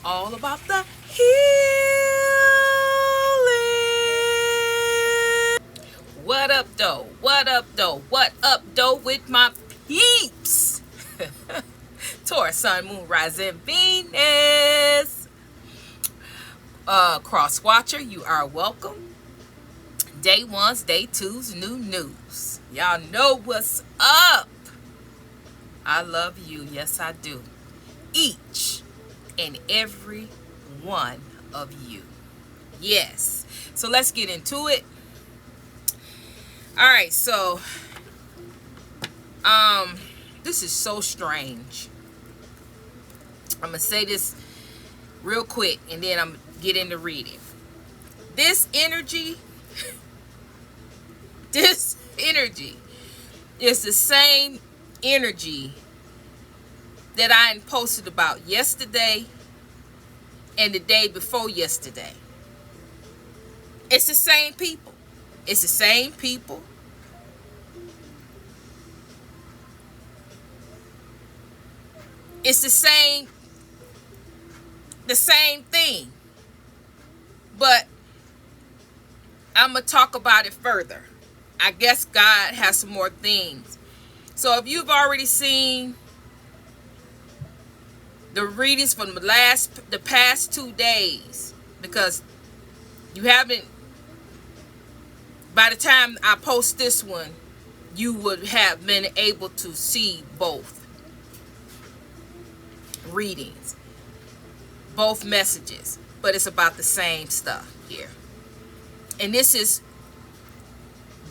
all about the healing. What up, though? What up, though? What up, though, with my peeps? Taurus, Sun, Moon, Rising, Venus. Cross Watcher, you are welcome. Day ones, day twos, new news. Y'all know what's up. I love you. Yes, I do. Each and every one of you. Yes. So let's get into it. All right. So, this is so strange. I'm going to say this real quick and then I'm going to get into reading. This energy is the same energy that I posted about yesterday and the day before yesterday. It's the same people. It's the same people. It's the same thing. But I'm going to talk about it further. I guess God has some more things. So if you've already seen the readings from the past 2 days, because you haven't, by the time I post this one, you would have been able to see both readings, both messages, but it's about the same stuff here. And this is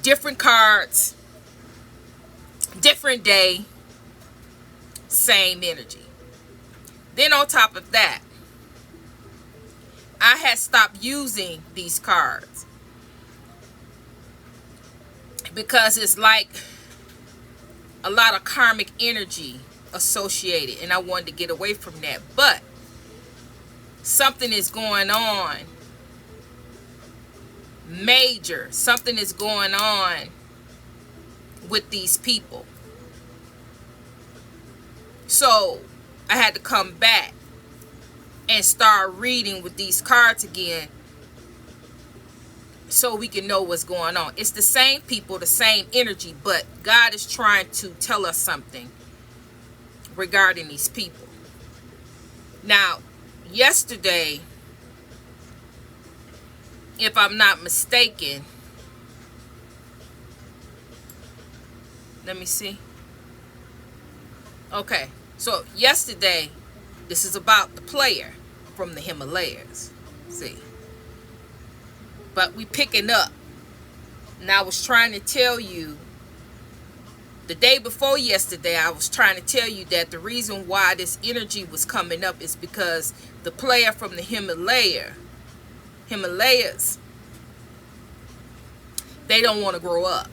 different cards, different day, same energy. Then on top of that, I had stopped using these cards because it's like a lot of karmic energy associated, and I wanted to get away from that. But something is going on major. Something is going on with these people. So I had to come back and start reading with these cards again so we can know what's going on. It's the same people, the same energy, but God is trying to tell us something regarding these people. Now, yesterday, if I'm not mistaken, let me see. Okay, so yesterday, this is about the player from the Himalayas. See, but we picking up. And I was trying to tell you, the day before yesterday, I was trying to tell you that the reason why this energy was coming up is because the player from the Himalayas, they don't want to grow up.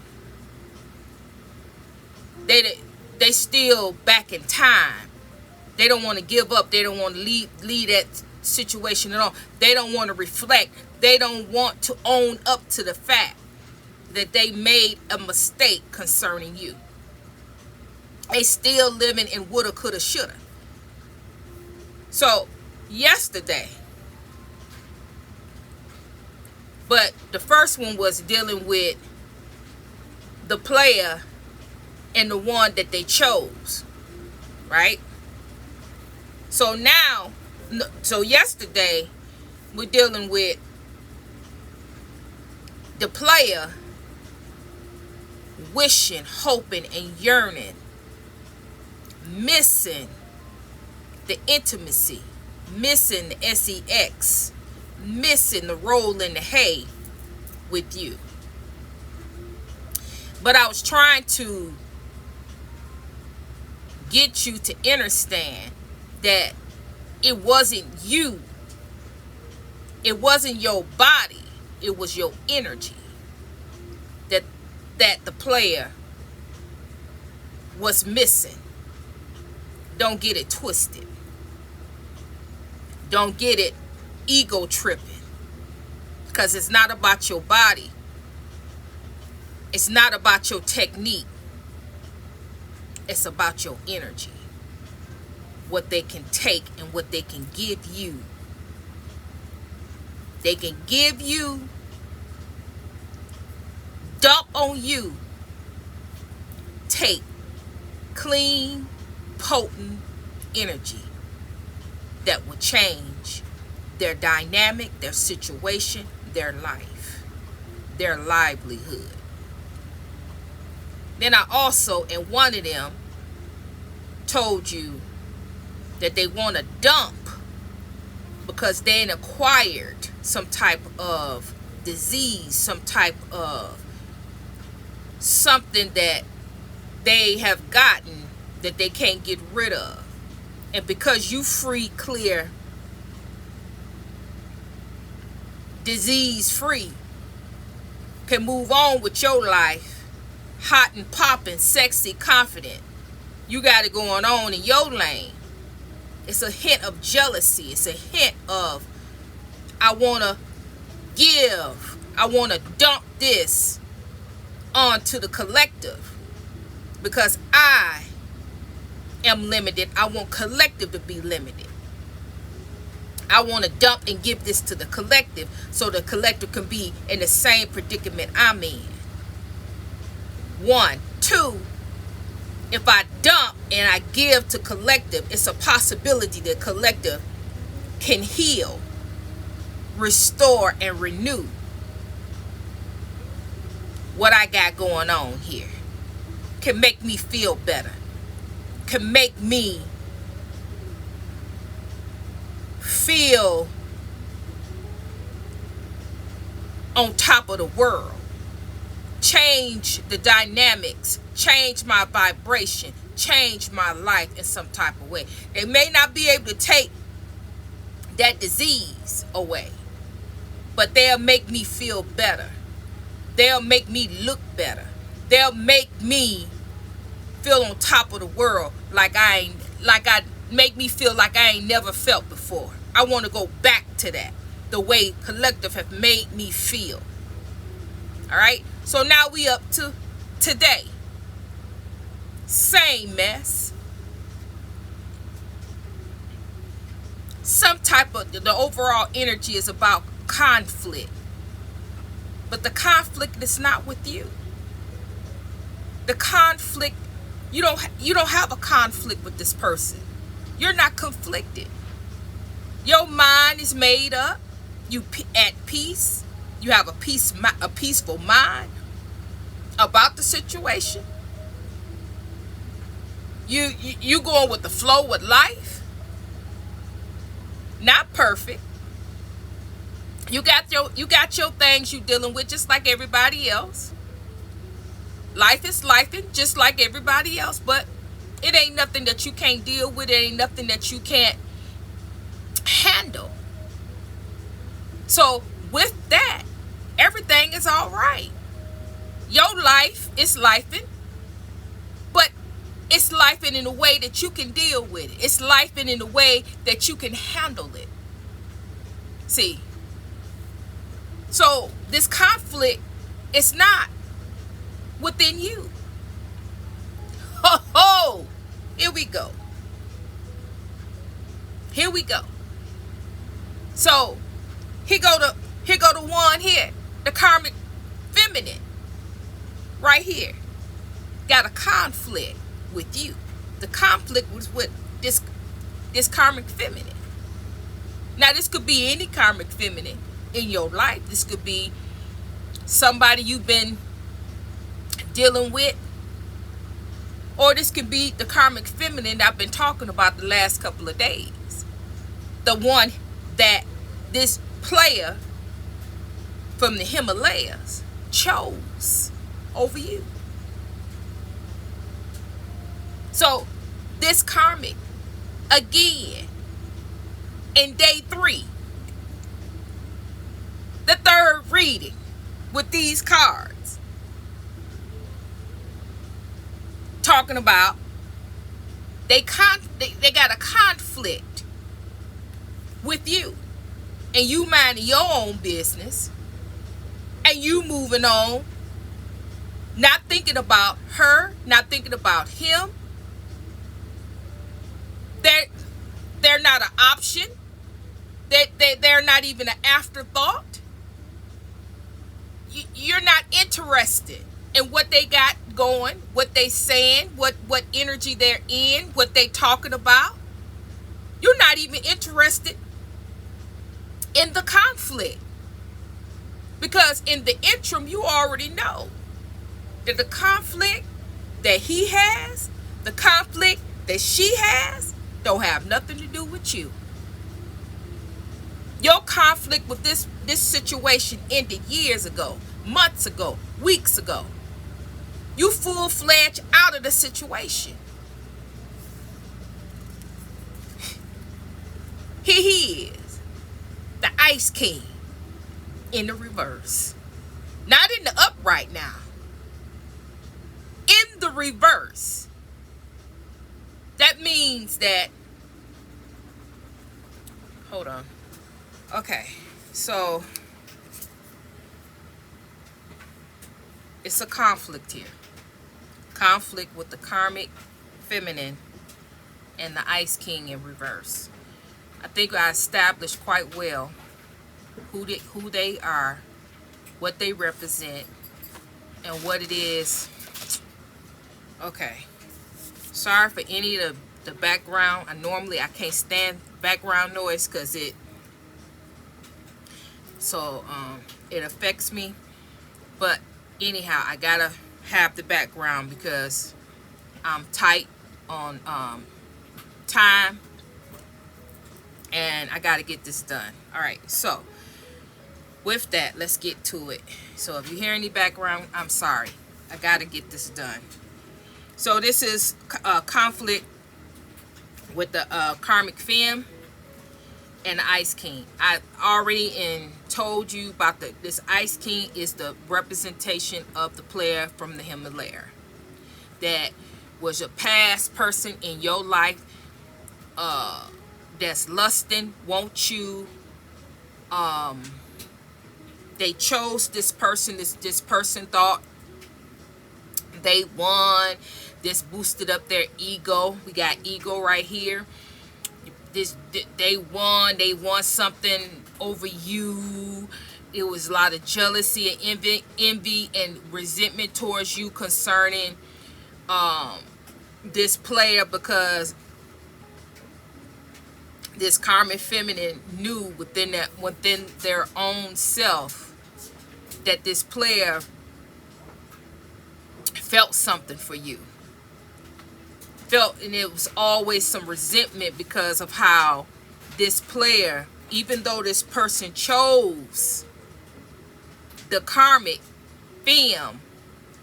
They still back in time. They don't want to give up. They don't want to leave that situation at all. They don't want to reflect. They don't want to own up to the fact that they made a mistake concerning you. They still living in woulda, coulda, shoulda. So yesterday, but the first one was dealing with the player and the one that they chose, right? So now, so yesterday, we're dealing with the player wishing, hoping, and yearning, missing the intimacy, missing the sex, missing the roll in the hay with you. But I was trying to get you to understand that it wasn't you. It wasn't your body. It was your energy that the player was missing. Don't get it twisted. Don't get it ego tripping. Because it's not about your body. It's not about your technique. It's about your energy. what they can take and what they can give you. They can give you, dump on you, take clean, potent energy that will change their dynamic, their situation, their life, their livelihood. Then I also, in one of them, told you that they want to dump because they ain't acquired some type of disease, some type of something that they have gotten that they can't get rid of. And because you free, clear, disease free, can move on with your life, hot and popping, sexy, confident, you got it going on in your lane. It's a hint of jealousy. It's a hint of, I want to give, I want to dump this onto the collective because I am limited. I want collective to be limited. I want to dump and give this to the collective so the collective can be in the same predicament I'm in. 1, 2, if I dump and I give to collective, it's a possibility that collective can heal, restore, and renew what I got going on here. Can make me feel better. Can make me feel on top of the world. Change the dynamics, change my vibration, change my life in some type of way. They may not be able to take that disease away, but they'll make me feel better. They'll make me look better. They'll make me feel on top of the world make me feel like I ain't never felt before. I want to go back to that, the way collective have made me feel. All right, so now we up to today. Same mess. Some type of, the overall energy is about conflict, but the conflict is not with you. The conflict, you don't have a conflict with this person. You're not conflicted. Your mind is made up. You at peace. You have a peaceful mind about the situation. You going with the flow with life. Not perfect. You got your things you dealing with just like everybody else. Life is lifing just like everybody else, but it ain't nothing that you can't deal with. It ain't nothing that you can't handle. So with that, everything is all right. Your life is lifing, but it's lifing in a way that you can deal with it. It's lifing in a way that you can handle it. See? So this conflict is not within you. Ho ho! Here we go. Here we go. So here go the one here, the karmic feminine, right here, got a conflict with you. The conflict was with this karmic feminine. Now this could be any karmic feminine in your life. This could be somebody you've been dealing with, or this could be the karmic feminine that I've been talking about the last couple of days. The one that this player from the Himalayas chose over you. So this karmic, again, in day 3, the third reading with these cards, talking about they got a conflict with you, and you minding your own business, and you moving on, not thinking about her, not thinking about him. they're not an option. They're not even an afterthought. You're not interested in what they got going, what they saying, what energy they're in, what they talking about. You're not even interested in the conflict. Because in the interim, you already know that the conflict that he has, the conflict that she has, don't have nothing to do with you. Your conflict with this situation ended years ago, months ago, weeks ago. You full-fledged out of the situation. Here he is, the Ice King, in the reverse. Not in the upright now. In the reverse. That means that, hold on. Okay, so it's a conflict here. Conflict with the karmic feminine and the Ice King in reverse. I think I established quite well who they are, what they represent, and what it is. Okay. Sorry for any of the background. I can't stand background noise because it affects me. But anyhow, I gotta have the background because I'm tight on time and I gotta get this done. All right, so with that, let's get to it. So if you hear any background, I'm sorry. I gotta get this done. So this is conflict with the karmic femme and the Ice King. I already told you about this Ice King is the representation of the player from the Himalaya. That was a past person in your life that's lusting, want you. They chose this person. This person thought they won. This boosted up their ego. We got ego right here. They won something over you. It was a lot of jealousy and envy and resentment towards you concerning this player, because this karmic feminine knew within their own self that this player felt something for you. And it was always some resentment because of how this player, even though this person chose the karmic femme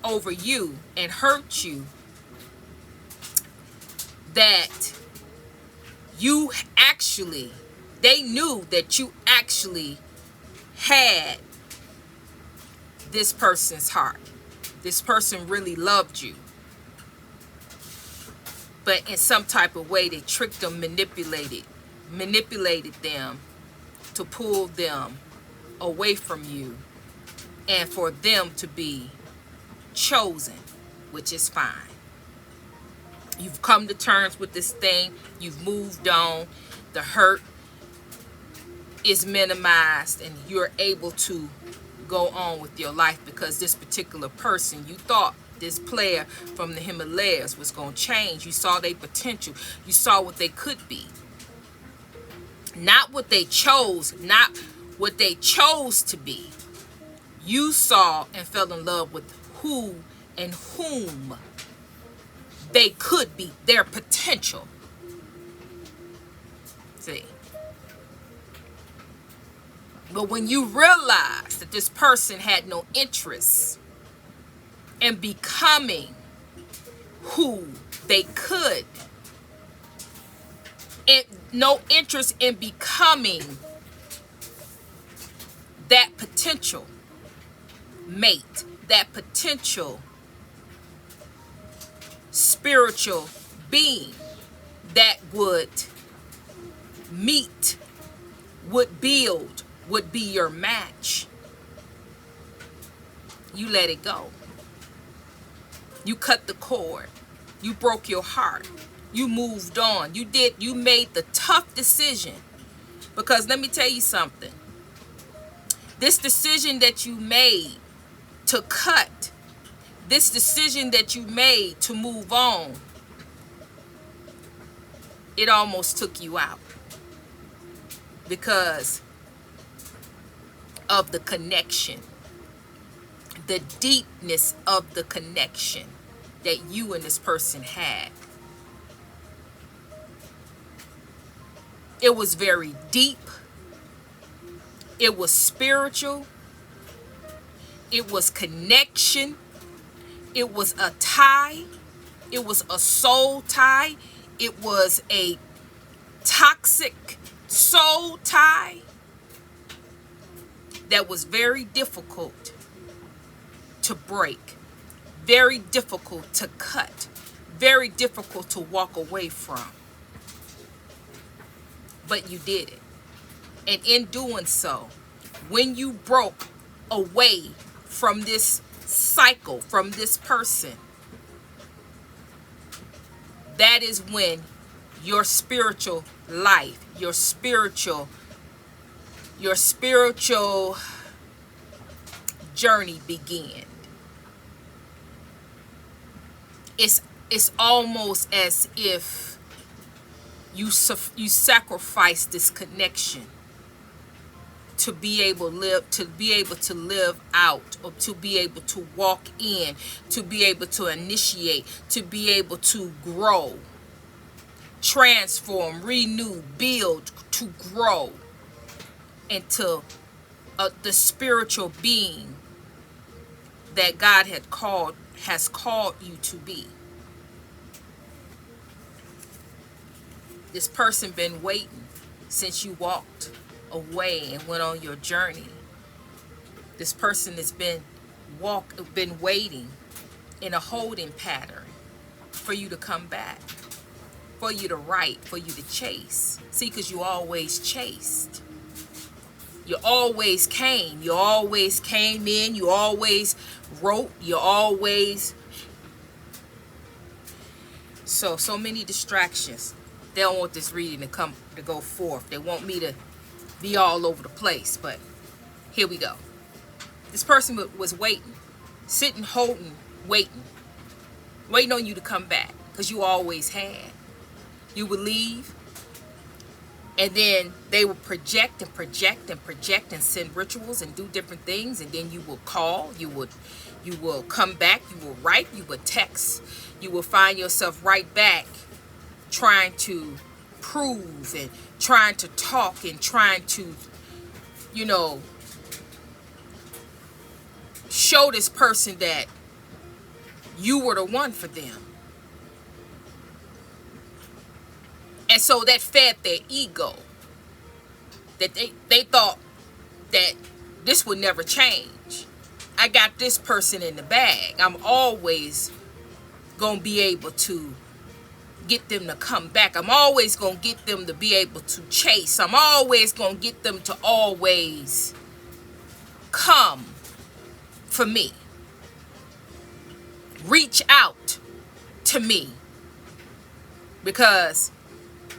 over you and hurt you, that they knew that you actually had this person's heart. This person really loved you. But in some type of way, they tricked them, manipulated them to pull them away from you and for them to be chosen, which is fine. You've come to terms with this thing. You've moved on. The hurt is minimized and you're able to go on with your life, because this particular person, you thought this player from the Himalayas was going to change. You saw their potential. You saw what they could be. Not what they chose to be. You saw and fell in love with who and whom they could be, their potential. See? But when you realize that this person had no interest in becoming who they could, and no interest in becoming that potential mate, that potential spiritual being that would meet, would build, would be your match, you let it go. You cut the cord. You broke your heart. You moved on. You made the tough decision. Because let me tell you something. This decision that you made to cut, this decision that you made to move on, it almost took you out. Because of the connection, the deepness of the connection that you and this person had. It was very deep. It was spiritual. It was connection. It was a tie. It was a soul tie. It was a toxic soul tie that was very difficult to break, very difficult to cut, very difficult to walk away from. But you did it. And in doing so, when you broke away from this cycle, from this person, that is when your spiritual life, your spiritual journey began. It's almost as if you sacrifice this connection to be able to live out, or to be able to walk in, to be able to initiate, to be able to grow, transform, renew, build, to grow into the spiritual being that God has called you to be. This person been waiting since you walked away and went on your journey. This person has been waiting in a holding pattern for you to come back, for you to write, for you to chase. See, because you always chased. You always came. You always came in. You always wrote. You always... So many distractions. They don't want this reading to go forth. They want me to be all over the place. But here we go. This person was waiting. Sitting, holding, waiting. Waiting on you to come back. Because you always had. You would leave. And then they will project and send rituals and do different things. And then you will call. You will come back. You will write. You will text. You will find yourself right back trying to prove and trying to talk and trying to, show this person that you were the one for them. And so that fed their ego. That they thought that this would never change. I got this person in the bag. I'm always going to be able to get them to come back. I'm always going to get them to be able to chase. I'm always going to get them to always come for me. Reach out to me. Because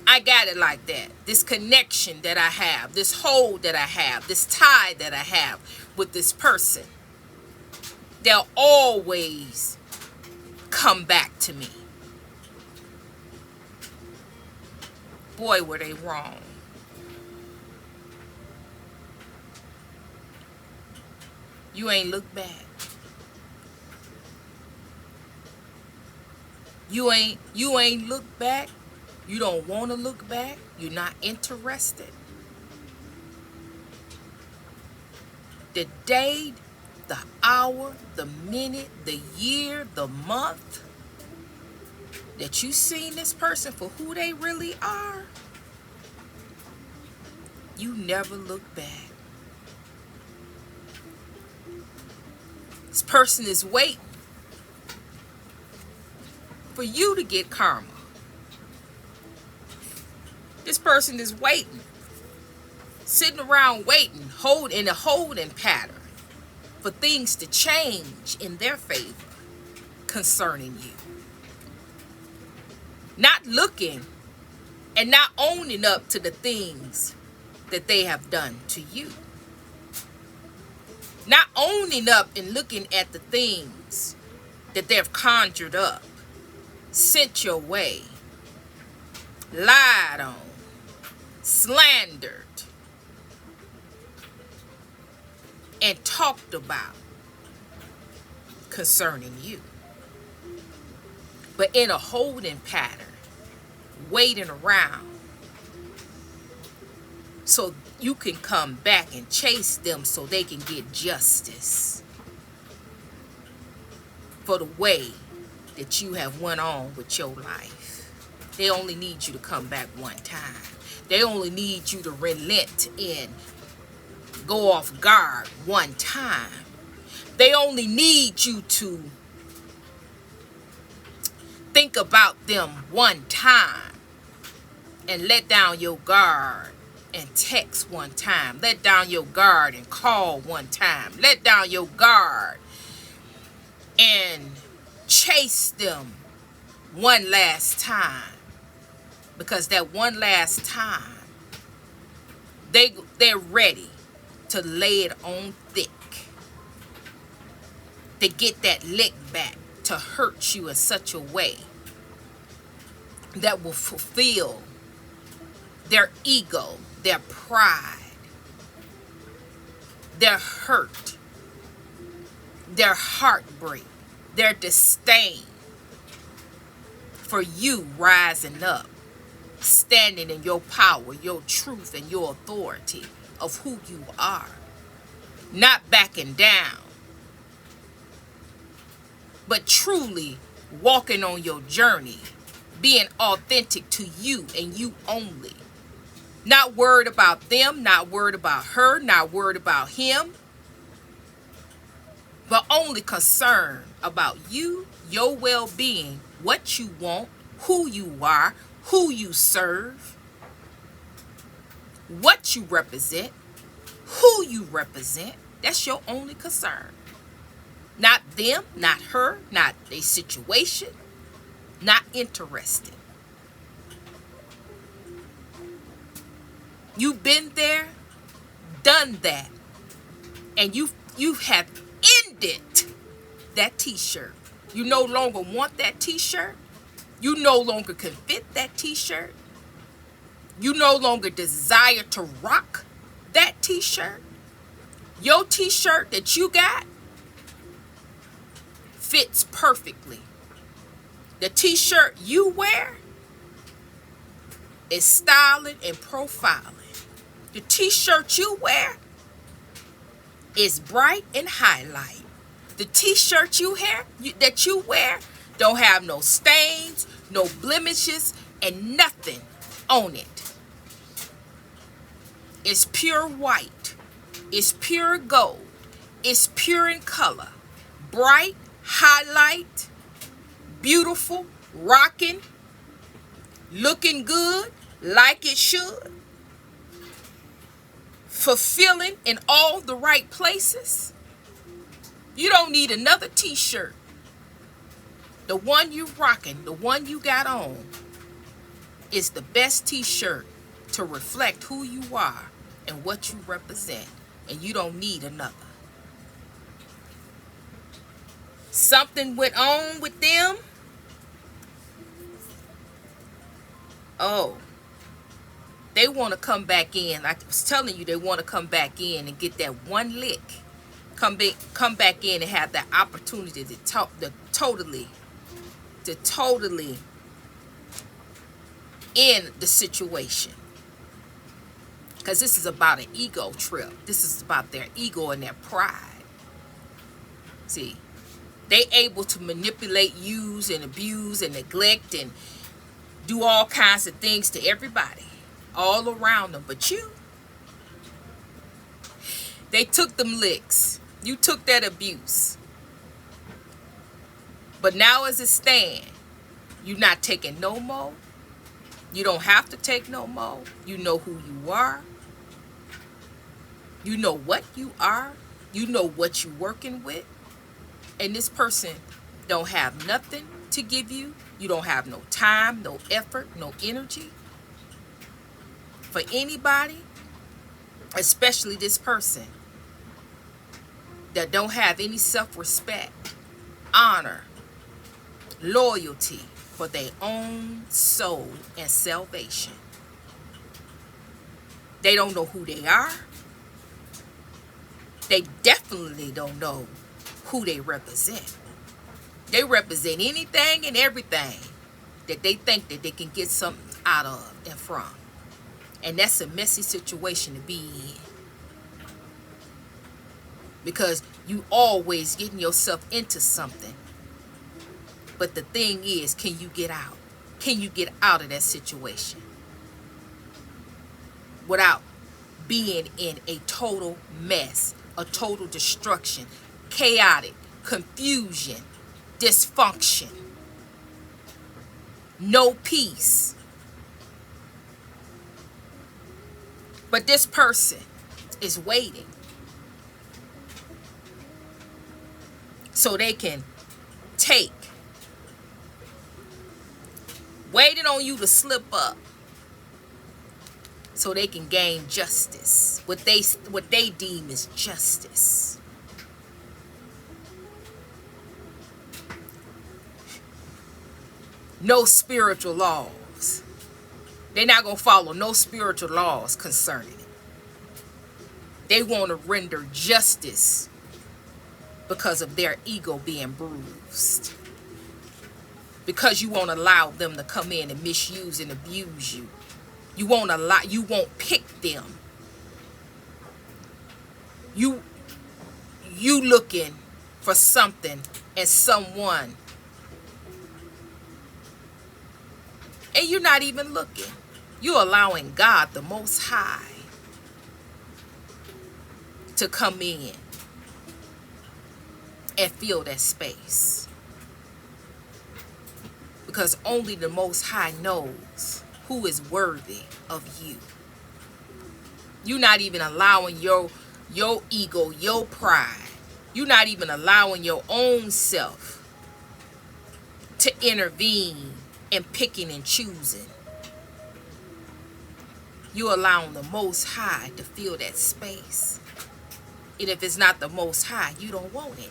I got it like that. This connection that I have, this hold that I have, this tie that I have with this person, they'll always come back to me. Boy, were they wrong. You ain't look back. You ain't look back. You don't want to look back. You're not interested. The day, the hour, the minute, the year, the month that you seen this person for who they really are, you never look back. This person is waiting for you to get karma. This person is waiting, sitting around waiting, in a holding pattern for things to change in their favor concerning you. Not looking and not owning up to the things that they have done to you. Not owning up and looking at the things that they've conjured up, sent your way, lied on, slandered, and talked about concerning you. But in a holding pattern, waiting around so you can come back and chase them so they can get justice for the way that you have went on with your life. They only need you to come back one time. They only need you to relent and go off guard one time. They only need you to think about them one time and let down your guard and text one time. Let down your guard and call one time. Let down your guard and chase them one last time. Because that one last time, they're ready to lay it on thick. To get that lick back, to hurt you in such a way that will fulfill their ego, their pride, their hurt, their heartbreak, their disdain for you rising up, standing in your power, your truth, and your authority of who you are. Not backing down, but truly walking on your journey, being authentic to you and you only. Not worried about them, not worried about her, not worried about him, but only concerned about you, your well-being, what you want, who you are, who you serve, what you represent, who you represent. That's your only concern. Not them, not her, not a situation, not interested. You've been there, done that, and you have ended that t-shirt. You no longer want that t-shirt. You no longer can fit that t-shirt. You no longer desire to rock that t-shirt. Your t-shirt that you got fits perfectly. The t-shirt you wear is styling and profiling. The t-shirt you wear is bright and highlight. The t-shirt that you wear don't have no stains, no blemishes, and nothing on it. It's pure white. It's pure gold. It's pure in color. Bright, highlight, beautiful, rocking, looking good like it should, fulfilling in all the right places. You don't need another t-shirt. The one you rocking, the one you got on, is the best t-shirt to reflect who you are and what you represent. And you don't need another. Something went on with them. Oh, they want to come back in. Like I was telling you, they want to come back in and get that one lick. Come back in and have that opportunity to totally end the situation. Because this is about an ego trip. This is about their ego and their pride. See, they able to manipulate, use, and abuse, and neglect, and do all kinds of things to everybody all around them. But you, they took them licks. You took that abuse. But now as it stands, you're not taking no more. You don't have to take no more. You know who you are. You know what you are. You know what you're working with. And this person don't have nothing to give you. You don't have no time, no effort, no energy for anybody, especially this person that don't have any self-respect, honor, loyalty for their own soul and salvation. They don't know who they are. They definitely don't know who they represent. They represent anything and everything that they think that they can get something out of and from. And that's a messy situation to be in. Because you always getting yourself into something. But the thing is, can you get out? Can you get out of that situation without being in a total mess, a total destruction, chaotic, confusion, dysfunction, no peace? But this person is waiting so they can waiting on you to slip up so they can gain justice, what they deem as justice. No spiritual laws. They're not going to follow no spiritual laws concerning it. They want to render justice because of their ego being bruised. Because you won't allow them to come in and misuse and abuse you. You won't pick them. You looking for something and someone, and you're not even looking. You're allowing God, the Most High, to come in and fill that space. Because only the Most High knows who is worthy of you. You're not even allowing your ego, your pride. You're not even allowing your own self to intervene in picking and choosing. You're allowing the Most High to fill that space. And if it's not the Most High, you don't want it.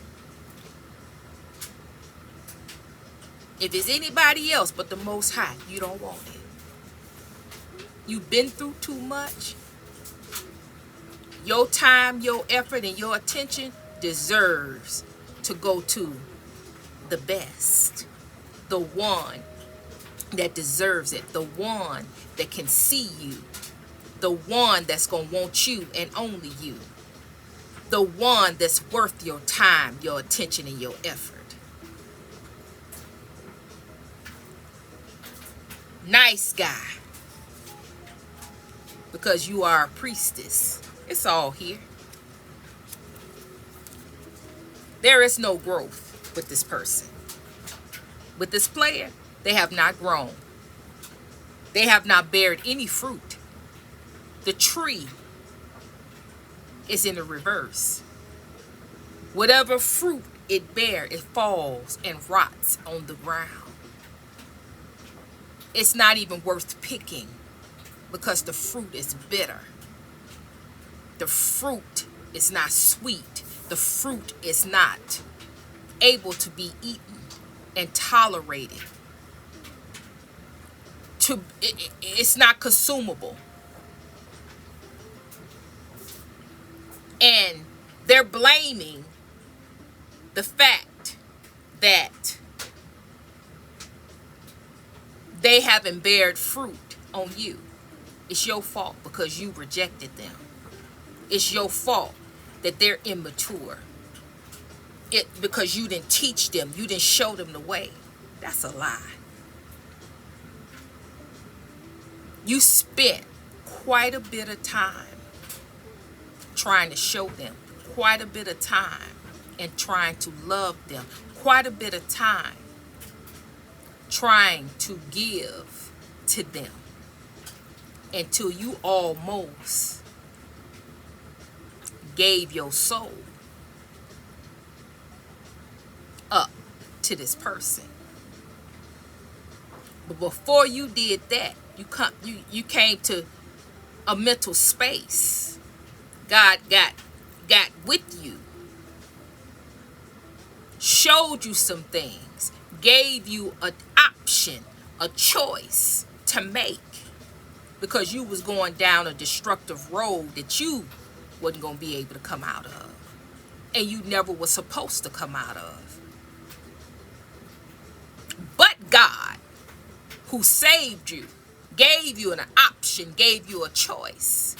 If it's anybody else but the Most High, you don't want it. You've been through too much. Your time, your effort, and your attention deserves to go to the best. The one that deserves it. The one that can see you. The one that's going to want you and only you. The one that's worth your time, your attention, and your effort. Nice guy. Because you are a priestess. It's all here. There is no growth with this person. With this player, they have not grown. They have not bared any fruit. The tree is in the reverse. Whatever fruit it bears, it falls and rots on the ground. It's not even worth picking because the fruit is bitter. The fruit is not sweet. The fruit is not able to be eaten and tolerated. It's not consumable. And they're blaming the fact that they haven't bared fruit on you. It's your fault because you rejected them. It's your fault that they're immature. Because you didn't teach them. You didn't show them the way. That's a lie. You spent quite a bit of time trying to show them. Quite a bit of time and trying to love them. Quite a bit of time trying to give to them until you almost gave your soul up to this person. But before you did that, you came to a mental space. God got with you, showed you some things, gave you an option, a choice to make, because you was going down a destructive road that you wasn't going to be able to come out of, and you never was supposed to come out of. But God, who saved you, gave you an option, gave you a choice,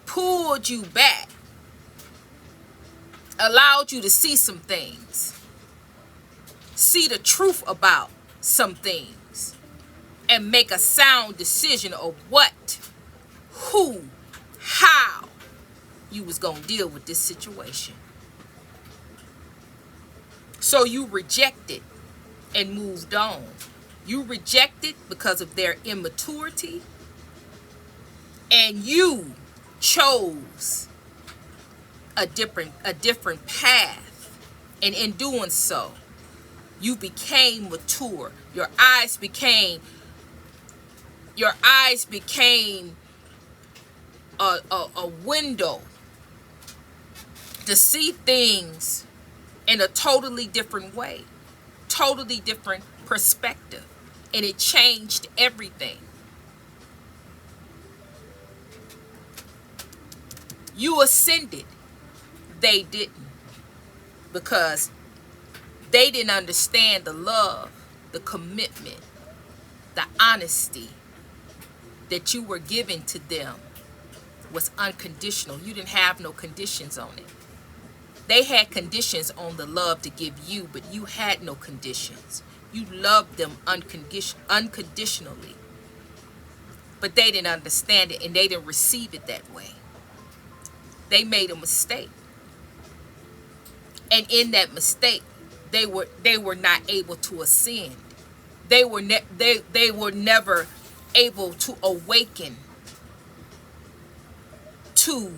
pulled you back, allowed you to see some things, see the truth about some things, and make a sound decision of what, who, how you was going to deal with this situation. So you rejected and moved on. You rejected because of their immaturity, and you chose a different path. And in doing so, you became mature. Your eyes became a window to see things in a totally different way, totally different perspective, and it changed everything. You ascended, they didn't, because they didn't understand the love, the commitment, the honesty that you were giving to them was unconditional. You didn't have no conditions on it. They had conditions on the love to give you, but you had no conditions. You loved them unconditionally. But they didn't understand it, and they didn't receive it that way. They made a mistake. And in that mistake, they were not able to ascend. They were never able to awaken to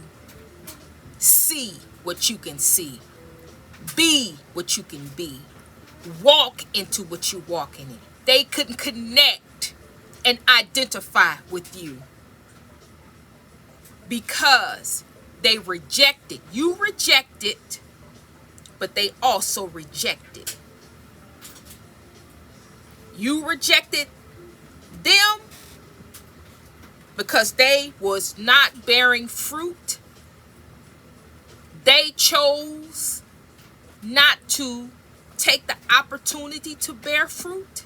see what you can see, be what you can be, walk into what you're walking in. They couldn't connect and identify with you because they rejected. You rejected, but they also rejected. You rejected them because they was not bearing fruit. They chose not to take the opportunity to bear fruit,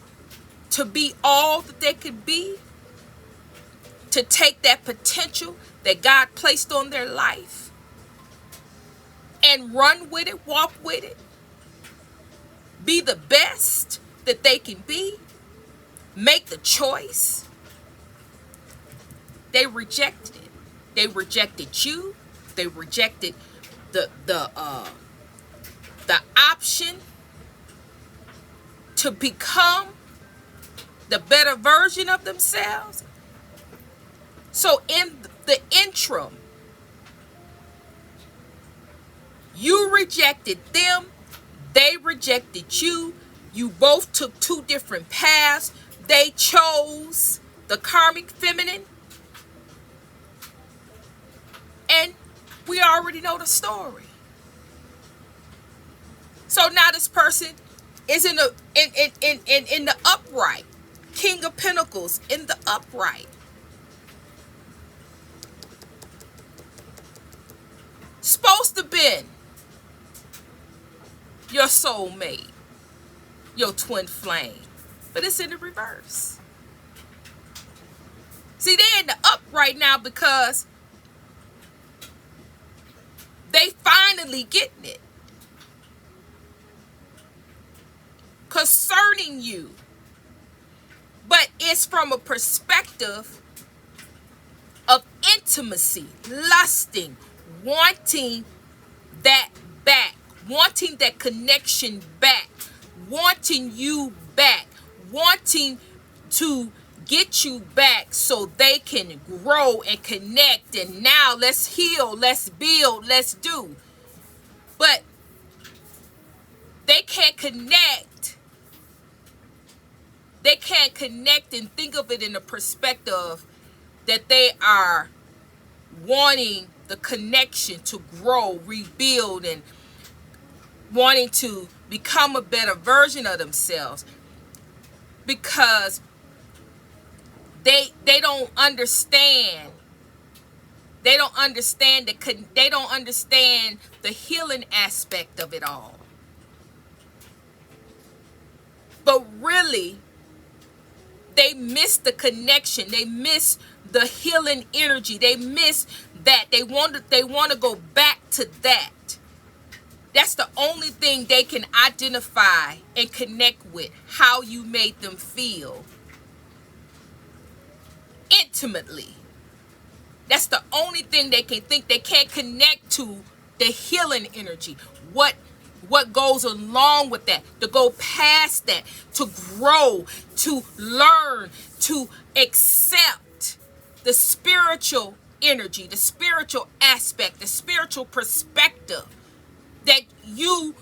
to be all that they could be, to take that potential that God placed on their life and run with it, walk with it, be the best that they can be, make the choice. They rejected it. They rejected you. They rejected the option to become the better version of themselves. So in the interim, you rejected them, they rejected you. You both took two different paths. They chose the karmic feminine, and we already know the story. So now this person is in the upright. King of Pentacles in the upright. Supposed to been your soulmate, your twin flame, but it's in the reverse. See, they're in the upright now because they finally getting it concerning you, but it's from a perspective of intimacy, lusting, wanting that back, wanting that connection back, wanting you back, wanting to get you back so they can grow and connect, and now let's heal, let's build, let's do. But they can't connect They can't connect and think of it in the perspective that they are wanting the connection to grow, rebuild, and wanting to become a better version of themselves, because they don't understand. They don't understand the healing aspect of it all. But really, they miss the connection. They miss the healing energy. They miss that. They want to go back to that. That's the only thing they can identify and connect with, how you made them feel intimately. That's the only thing they can think. They can't connect to the healing energy. What goes along with that, to go past that, to grow, to learn, to accept the spiritual energy, the spiritual aspect, the spiritual perspective that you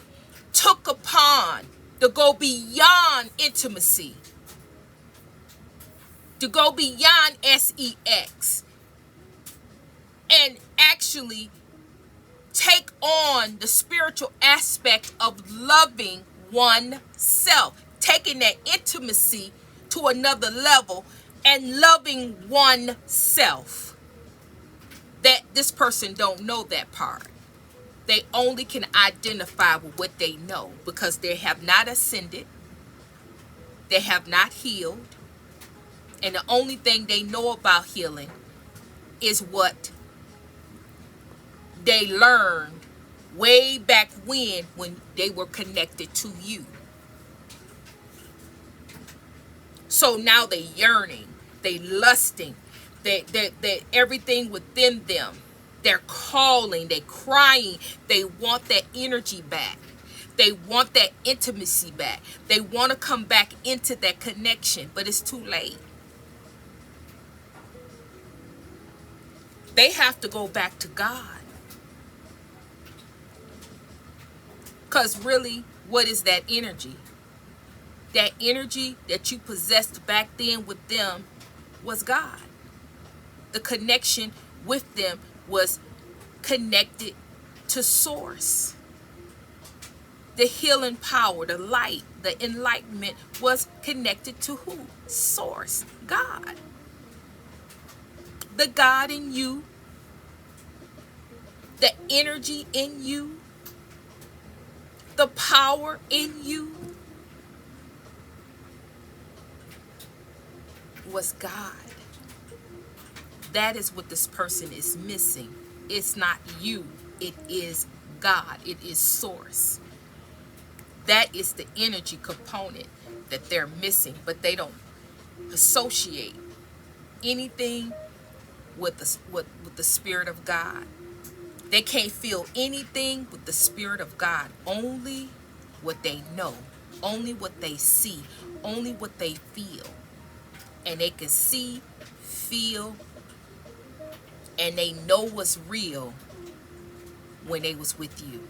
took upon, to go beyond intimacy, to go beyond sex, and actually take on the spiritual aspect of loving oneself, taking that intimacy to another level and loving oneself. That this person don't know that part. They only can identify with what they know, because they have not ascended, they have not healed, and the only thing they know about healing is what they learned way back when they were connected to you. So now they yearning, they lusting, they everything within them. They're calling, they crying, they want that energy back. They want that intimacy back. They want to come back into that connection, but it's too late. They have to go back to God. Because really, what is that energy? That energy that you possessed back then with them was God. The connection with them was connected to source. The healing power, the light, the enlightenment was connected to who? Source, God. The God in you, the energy in you, the power in you was God. That is what this person is missing. It's not you. It is God. It is source. That is the energy component that they're missing, but they don't associate anything with the Spirit of God. They can't feel anything with the Spirit of God. Only what they know, only what they see, only what they feel. And they can see, feel, and they know what's real when they was with you.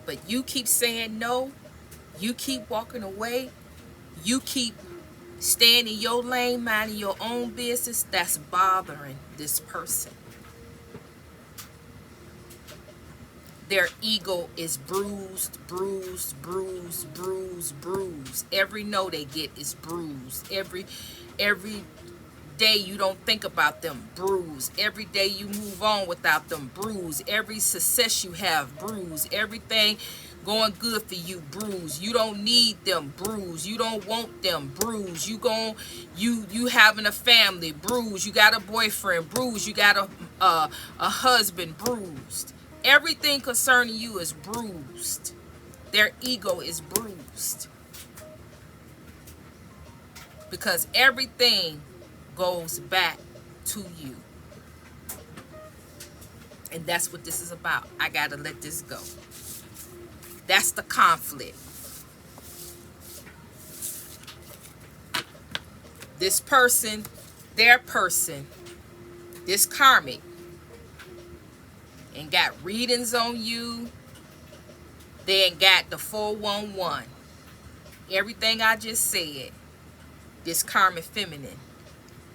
But you keep saying no, you keep walking away, you keep staying in your lane, minding your own business. That's bothering this person. Their ego is bruised, bruised, bruised, bruised, bruised. Every no they get is bruised. Every day you don't think about them, bruised. Every day you move on without them, bruised. Every success you have, bruised. Everything going good for you, bruised. You don't need them, bruised. You don't want them, bruised. You having a family, bruised. You got a boyfriend, bruised. You got a husband, bruised. Everything concerning you is bruised. Their ego is bruised. Because everything goes back to you. And that's what this is about. I gotta let this go. That's the conflict. This person, their person, this karmic, and got readings on you. They ain't got the 411. Everything I just said, this karmic feminine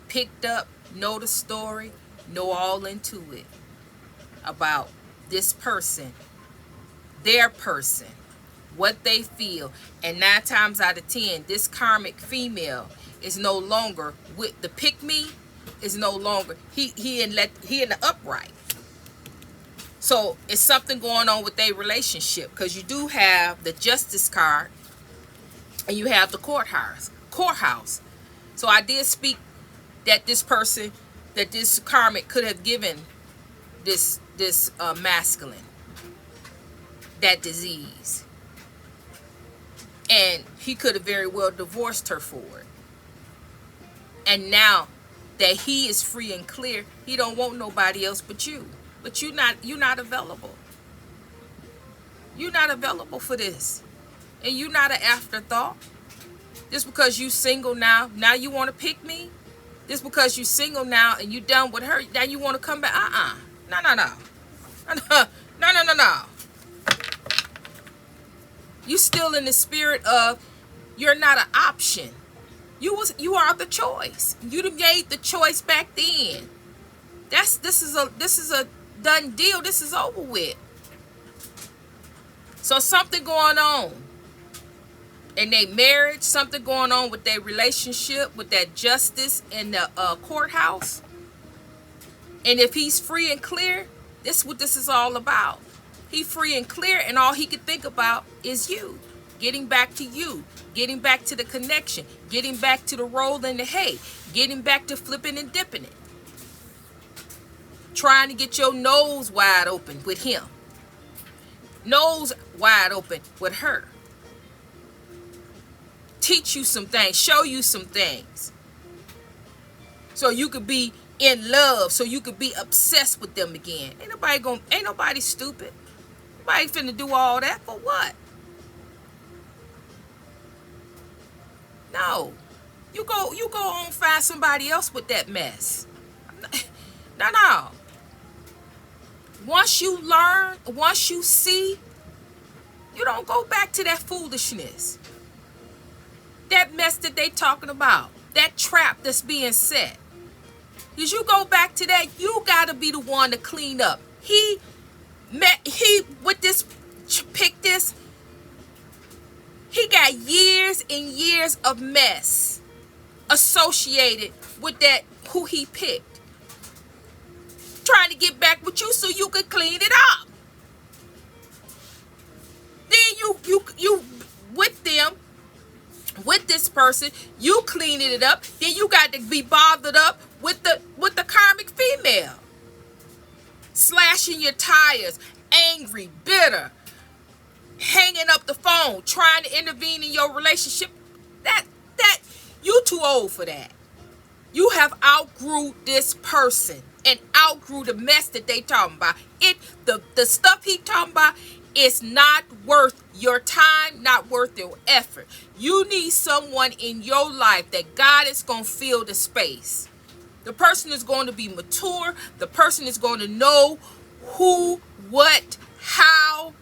picked up, know the story, know all into it about this person, their person, what they feel. And 9 times out of 10, this karmic female is no longer with the pick me, is no longer he in the upright. So it's something going on with their relationship, because you do have the justice card and you have the courthouse. So I did speak that this person, that this karmic could have given this masculine that disease, and he could have very well divorced her for it. And now that he is free and clear, he don't want nobody else but you. But you're not available. You're not available for this, and you're not an afterthought. Just because you single now you want to pick me. Just because you single now and you done with her, now you want to come back. No. You still in the spirit of you're not an option. You are the choice. You made the choice back then. This is a done deal. This is over with. So something going on in their marriage, something going on with their relationship, with that justice in the courthouse. And if he's free and clear, this is what this is all about. He free and clear, and all he can think about is you. Getting back to you. Getting back to the connection. Getting back to the roll in the hay. Getting back to flipping and dipping it. Trying to get your nose wide open with him. Nose wide open with her. Teach you some things. Show you some things. So you could be in love. So you could be obsessed with them again. Ain't nobody stupid. Nobody finna do all that for what? No. You go on, find somebody else with that mess. No. Once you learn, once you see, you don't go back to that foolishness. That mess that they talking about. That trap that's being set. Because you go back to that, you gotta be the one to clean up. He got years and years of mess associated with that who he picked. Trying to get back with you so you could clean it up. Then you with them, with this person, you cleaning it up. Then you got to be bothered up with the karmic female. Slashing your tires, angry, bitter, hanging up the phone, trying to intervene in your relationship. That you too old for that. You have outgrew this person and outgrew the mess that they talking about. The stuff he talking about is not worth your time, not worth your effort. You need someone in your life that God is going to fill the space. The person is going to be mature. The person is going to know who, what, how,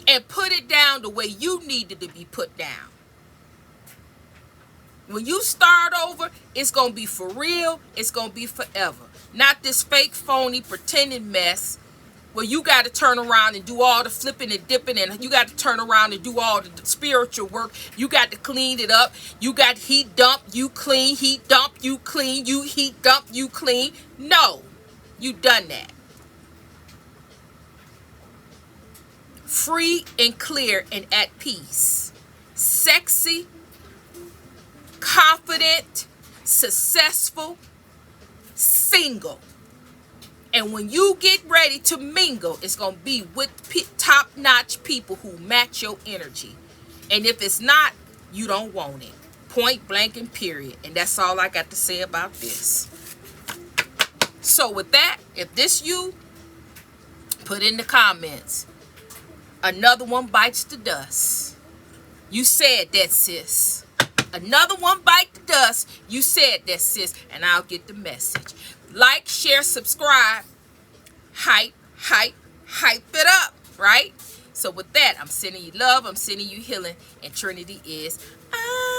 and put it down the way you need it to be put down. When you start over, it's going to be for real. It's going to be forever. Not this fake, phony, pretending mess where you got to turn around and do all the flipping and dipping, and you got to turn around and do all the spiritual work. You got to clean it up. You got heat dump, you clean, heat dump, you clean, you heat dump, you clean. No, you done that. Free and clear and at peace. Sexy, confident, successful, single. And when you get ready to mingle, it's going to be with top-notch people who match your energy. And if it's not, you don't want it. Point blank and period. And that's all I got to say about this. So with that, if this you, put in the comments. Another one bites the dust. You said that, sis. Another one bite the dust. You said that, sis. And I'll get the message. Like, share, subscribe. Hype it up, right? So with that, I'm sending you love, I'm sending you healing, and Trinity is out.